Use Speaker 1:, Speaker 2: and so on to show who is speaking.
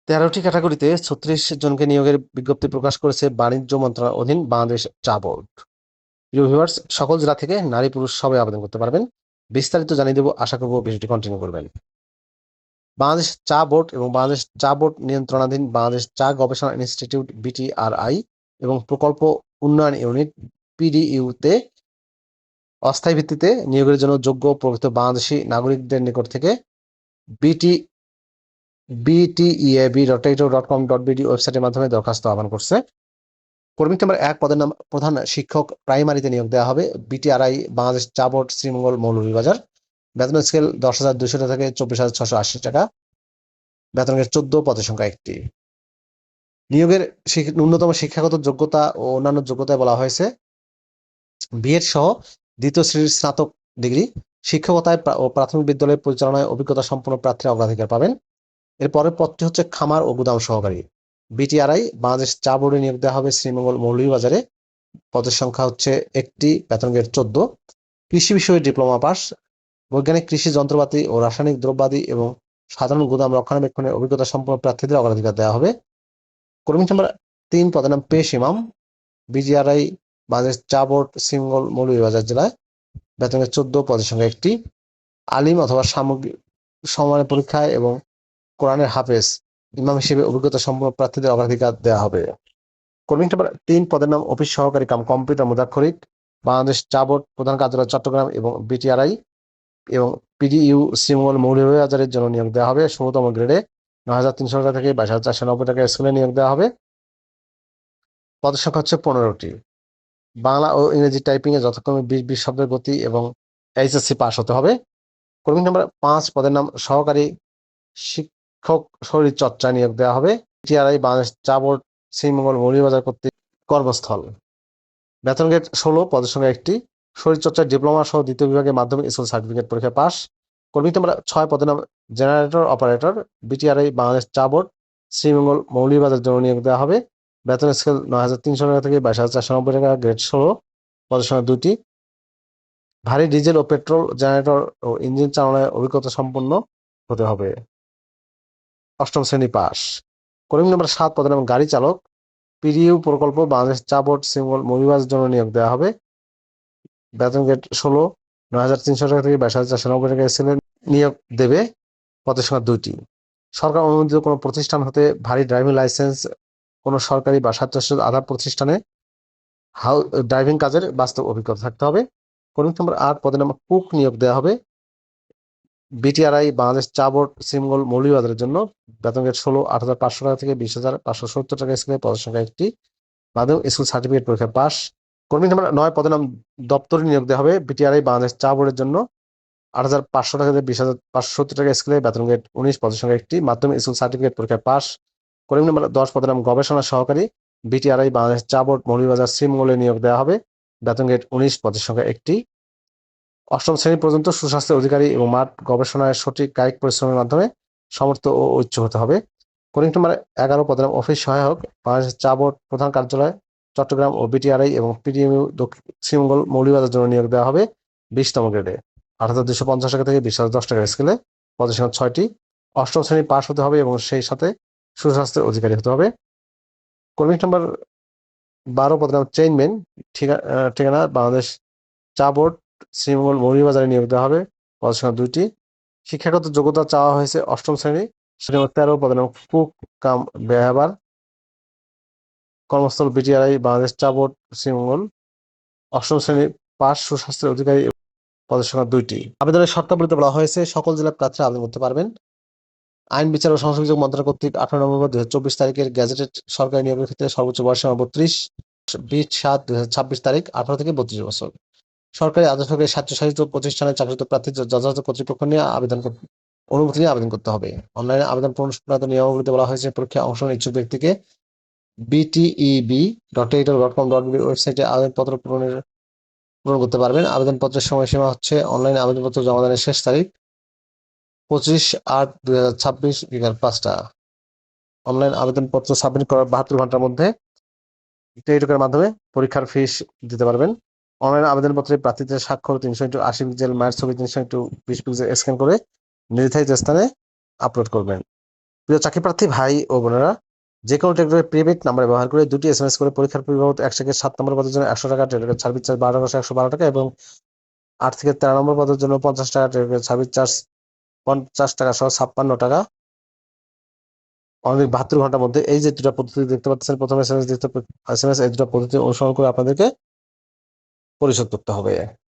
Speaker 1: 13টি ক্যাটাগরিতে 36 জনকে নিয়োগের বিজ্ঞপ্তি প্রকাশ করেছে বাণিজ্য মন্ত্রণালয়ের অধীন বাংলাদেশ চা বোর্ড। প্রিয় ভিউয়ার্স, সকল জেলা থেকে নারী পুরুষ সবাই আবেদন করতে পারবেন। বিস্তারিত জানিয়ে দেবো, আশা করব ভিডিওটি কন্টিনিউ করবেন। বাংলাদেশ চা বোর্ড এবং বাংলাদেশ চা বোর্ড নিয়ন্ত্রণাধীন বাংলাদেশ চা গবেষণা ইনস্টিটিউট বিটিআরআই এবং প্রকল্প উন্নয়ন ইউনিট পিডিইউতে অস্থায়ী ভিত্তিতে নিয়োগের জন্য যোগ্য প্রকৃত বাংলাদেশি নাগরিকদের নিকট থেকে bteab.com.bd ওয়েবসাইটের মাধ্যমে দরখাস্ত আহ্বান করছে। কর্মী নাম্বার 1 পদের নাম প্রধান শিক্ষক, প্রাইমারিতে নিয়োগ দেওয়া হবে। বিটিআরআই বাংলাদেশ চা বোর্ড, শ্রীমঙ্গল, মৌলভীবাজার। বেতন স্কেল 10,200 টাকা থেকে 24,680 টাকা। বেতন গ্রেড 14, পদের সংখ্যা 1টি। নিয়োগের ন্যূনতম শিক্ষাগত যোগ্যতা ও অন্যান্য যোগ্যতায় বলা হয়েছে বিএড সহ দ্বিতীয় শ্রেণীর স্নাতক ডিগ্রি। শিক্ষকতায় ও প্রাথমিক বিদ্যালয় পরিচালনায় অভিজ্ঞতা সম্পন্ন প্রার্থীরা অগ্রাধিকার পাবেন। এর পরের পদটি হচ্ছে খামার ও গুদাম সহকারী। বিটিআরআই বাংলাদেশ চা বোর্ডে নিয়োগ দেওয়া হবে শ্রীমঙ্গল, মৌলভীবাজারে। পদের সংখ্যা হচ্ছে 1টি, বেতন গ্রেড 14। কৃষি বিষয়ে ডিপ্লোমা পাস। বৈজ্ঞানিক কৃষি যন্ত্রপাতি ও রাসায়নিক দ্রব্যাদি এবং সাধারণ গুদাম রক্ষণাবেক্ষণে অভিজ্ঞতা সম্পন্ন প্রার্থীদের অগ্রাধিকার দেওয়া হবে। কর্মী নাম্বার 3 পদের নাম পেশ ইমাম। বিজিআরআই বাংলাদেশ চা বোর্ড, শ্রীমঙ্গল, মৌলভীবাজার জেলায়। বেতন গ্রেড 14, পদের সংখ্যা 1টি। আলিম অথবা সামগ্রিক সমমানের পরীক্ষায় এবং কোরআনের হাফেজ ইমাম হিসেবে অভিজ্ঞতা সম্পন্ন প্রার্থীদের অগ্রাধিকার দেওয়া হবে। কর্মী নাম্বার 3 পদের নাম অফিস সহকারী কাম কম্পিউটার মুদ্রাক্ষরিক। বাংলাদেশ চা বোর্ড, প্রধান কার্যালয় চট্টগ্রাম এবং বিটিআরআই এবং পিডিইউ শ্রীমঙ্গল, মৌলভীবাজারের জন্য নিয়োগ দেওয়া হবে। 16তম গ্রেডে 9,300 টাকা থেকে 22,490 টাকা স্কুলে নিয়োগ দেওয়া হবে। পদের সংখ্যা হচ্ছে 15টি। বাংলা ও ইংরেজি টাইপিং এ যথাক্রমে 20 শব্দের গতি এবং এইচএসসি পাস হতে হবে। কর্মী নাম্বার 5 পদের নাম সহকারী শিক্ষক শরীর চর্চা নিয়োগ দেওয়া হবে। বিটিআরআই বাংলাদেশ চা বোর্ড, শ্রীমঙ্গল, মৌলভীবাজার কর্তৃক কর্মস্থল। বেতন গ্রেড 16, পদের সংখ্যা 1টি। শরীরচর্চার ডিপ্লোমা সহ দ্বিতীয় বিভাগে মাধ্যমিক স্কুল সার্টিফিকেট পরীক্ষা পাস। কর্মী নাম্বার 6 পদের নাম জেনারেটর অপারেটর। বিটিআরআই বাংলাদেশ চা বোর্ড, শ্রীমঙ্গল, মৌলভীবাজার জন্য নিয়োগ দেওয়া হবে। বেতন স্কেল 9,300 টাকা থেকে 22,490 টাকা, গ্রেড 16, পদের সংখ্যা 2টি। ভারী ডিজেল ও পেট্রোল জেনারেটর ও ইঞ্জিন চালনায় অভিজ্ঞতা সম্পন্ন হতে হবে। 8ম শ্রেণী পাস। কর্মী নাম্বার 7 পদের নাম গাড়ি চালক। পিডিইউ প্রকল্প বাংলাদেশ চা বোর্ড, শ্রীমঙ্গল, মৌলভীবাজারের জন্য নিয়োগ দেওয়া হবে। বেতন গ্রেড 16, 9,300 টাকা থেকে 22,490 টাকা স্কেলে নিয়োগ দেবে। পদের সংখ্যা 2টি। সরকার অনুমোদিত কোনো প্রতিষ্ঠান হতে ভারী ড্রাইভিং লাইসেন্স, কোনো সরকারি বা স্বায়ত্তশাসিত আধার প্রতিষ্ঠানে ড্রাইভিং কাজের বাস্তব অভিজ্ঞতা থাকতে হবে। কর্মী নাম্বার 8 পদের নাম কুক নিয়োগ দেওয়া হবে। বিটিআরআই বাংলাদেশ চা বোর্ড, শ্রীমঙ্গল, মৌলভীবাজারের জন্য। বেতন গ্রেড 16, 8,500 টাকা থেকে 20,570 টাকা স্কেলে, পদের সংখ্যা 1টি। মাধ্যমিক স্কুল সার্টিফিকেট পরীক্ষা পাস। কর্মী নাম্বার 9 পদের নাম দপ্তরি নিয়োগ দেওয়া হবে। বিটিআরআই বাংলাদেশ চা বোর্ডের জন্য। 8,500 টাকা থেকে 20,570 টাকা স্কেলে, বেতন গ্রেড 19, পদের সংখ্যা 1টি। মাধ্যমিক স্কুল সার্টিফিকেট পরীক্ষা পাস। কর্মী নাম্বার 10 পদের নাম গবেষণা সহকারী। বিটিআরআই বাংলাদেশ চা বোর্ড, মৌলভীবাজার, শ্রীমঙ্গলে নিয়োগ দেওয়া হবে। বেতন গ্রেড 19, পদের সংখ্যা 1টি। 8ম শ্রেণী পর্যন্ত সুস্বাস্থ্যের অধিকারী এবং মাঠ গবেষণায় সঠিক কায়িক পরিশ্রমের মাধ্যমে সমর্থ ও ঐচ্ছুক হতে হবে। কর্মী নাম্বার 11 পদের নাম অফিস সহায়ক। বাংলাদেশ চা বোর্ড, প্রধান কার্যালয় চট্টগ্রাম ও বিটিআরআই এবং পিডিইউ শ্রীমঙ্গল, মৌলভীবাজারের জন্য নিয়োগ দেওয়া হবে। 20তম গ্রেডে 8,250 টাকা থেকে 20,010 টাকা স্কেলে, পদের সংখ্যা 6টি। 8ম শ্রেণী পাস হতে হবে এবং সেই সাথে সুস্বাস্থ্যের অধিকারী হতে হবে। কর্মী নাম্বার 12 পদের নাম চেইনম্যান। ঠিকানা বাংলাদেশ চা বোর্ড, শ্রীমঙ্গল, মৌলভীবাজারে নিয়োগ দেওয়া হবে। পদের সংখ্যা 2টি। শিক্ষাগত যোগ্যতা চাওয়া হয়েছে 8ম শ্রেণী। 13 পদের নাম কুক কাম বেহাবার। কর্মস্থল বিটিআরআই বাংলাদেশ চা বোর্ড, শ্রীমঙ্গল। 8ম শ্রেণী পাস, সুস্বাস্থ্যের অধিকারী, পদের সংখ্যা 2টি। আবেদনের শর্তাবলীতে বলা হয়েছে সকল জেলার প্রার্থীরা আবেদন করতে পারবেন। আইন বিচার ও সংসদীয় মন্ত্রণালয় কর্তৃক 18 নভেম্বর 2024 তারিখের গেজেটেড সরকারি নিয়োগের ক্ষেত্রে সর্বোচ্চ বয়সসীমা 32, 20/7/2026 তারিখ 18 থেকে 32 বছর। সরকারি আধা সরকারি স্বায়ত্তশাসিত প্রতিষ্ঠানে চাকরিরত প্রার্থী যথাযথ কর্তৃপক্ষ নিয়ে অনুমতি নিয়ে আবেদন করতে হবে। অনলাইনে আবেদন পূরণ সংক্রান্ত নিয়মাবলীতে বলা হয়েছে পরীক্ষায় অংশগ্রহণ ইচ্ছুক ব্যক্তিকে bteab.com.bd ওয়েবসাইটে আবেদনপত্র পূরণ করতে পারবেন। আবেদনপত্রের সময়সীমা হচ্ছে অনলাইনে আবেদনপত্র জমা দানের শেষ তারিখ 25/8/2026 বিকাল 5টা। অনলাইন আবেদনপত্র সাবমিট করার 72 ঘন্টার মধ্যে টেলিটকের মাধ্যমে পরীক্ষার ফিস দিতে পারবেন। অনলাইন আবেদনপত্রে প্রার্থীদের স্বাক্ষর 300x80 পিক্সেল, মায়ের ছবি 300x20 পিক্সেল স্ক্যান করে নির্ধারিত স্থানে আপলোড করবেন। প্রিয় চাকরিপ্রার্থী ভাই ও বোনেরা, যে কোনো টেলিটকের প্রিপেড নাম্বার ব্যবহার করে 2টি SMS করে পরীক্ষার ফি বাবদ 1 থেকে 7 নম্বর পদের জন্য 100 টাকা, টেলিটকের সার্ভিস চার্জ 12 টাকা 112 টাকা এবং 8 থেকে 13 নম্বর পদের জন্য 50 টাকা, টেলিটকের সার্ভিস চার্জ 50 টাকা সহ 56 টাকা অনলি 72 ঘন্টার মধ্যে। এই যে দুটো পদ্ধতি দেখতে পাচ্ছেন, প্রথম SMS, দ্বিতীয় SMS, এই দুটো পদ্ধতি অনুসরণ করে আপনাদেরকে পরিশোধ করতে হবে।